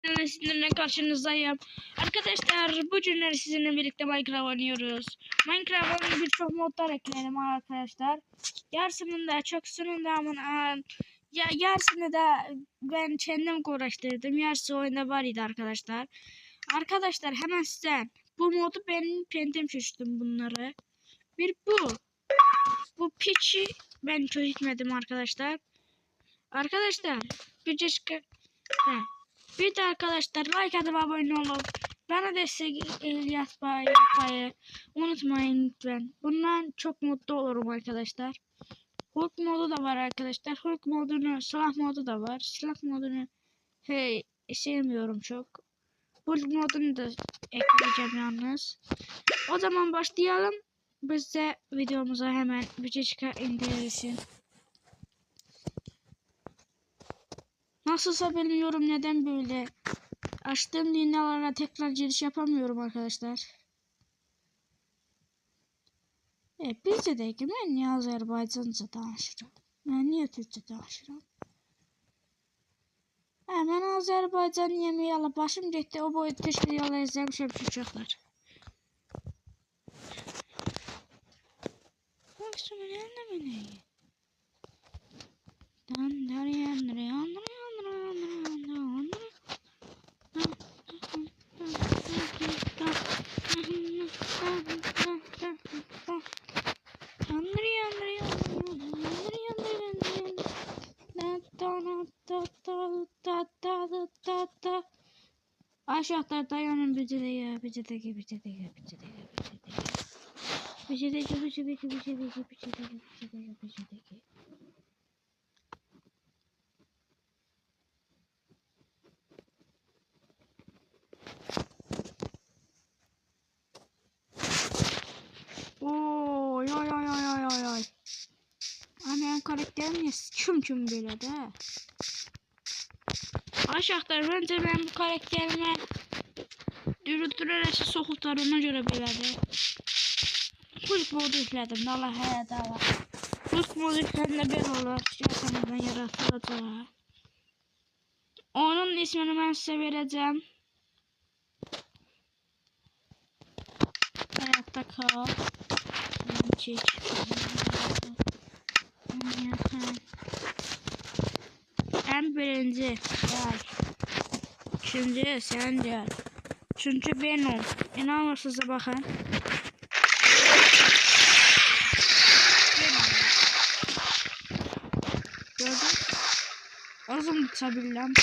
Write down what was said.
Sizinle karşınızdayım. Arkadaşlar bugünler sizinle birlikte Minecraft oynuyoruz. Minecraft'ın birçok modlar ekledim arkadaşlar. Yarısını da çoksunun da yarısını da ben kendim uğraştırdım. Yarısı oyunda var idi arkadaşlar. Arkadaşlar hemen size bu modu benim kendim çözdüm bunları. Bir bu piçi ben çözmedim arkadaşlar. Arkadaşlar bir başka bir de arkadaşlar like atıp abone olup bana destek yapmayı unutmayın lütfen. Bundan çok mutlu olurum arkadaşlar. Hulk modu da var arkadaşlar. Hulk modunu, silah modu da var. Silah modunu sevmiyorum çok. Hulk modunu da ekleyeceğim yalnız. O zaman başlayalım. Biz de videomuza hemen bir indirirsin. Nasılsa bilmiyorum neden böyle. Açtığım dünyalara tekrar giriş yapamıyorum arkadaşlar. Bizde de ki ben niye Azerbaycanca danışırım? Ben niye Türkçe danışırım? Ben Azerbaycan yemeği alıp başım gitti. O boyut teşkil yola izlemişim çocuklar. Bak şunu yanına beni. Aşağıda dayanın beceriye. Oy. Aman karakterim ne çüm böyle de. Aşağıda önce ben bu karakterime dürüttürerek soğuklarına göre belədir. Hulk modu yükledim. Allah həyə dava. Hulk modu yüklədiğinde belə olur. Yasanıdan yaratılacaq. Onun ismini ben size vereceğim. Hayatta kal. Çek. En birinci gel. Üçüncü sen gel. Üçüncü benim. İnanmıyorsunuz bakın. Gördün? Ağzım tutabildim.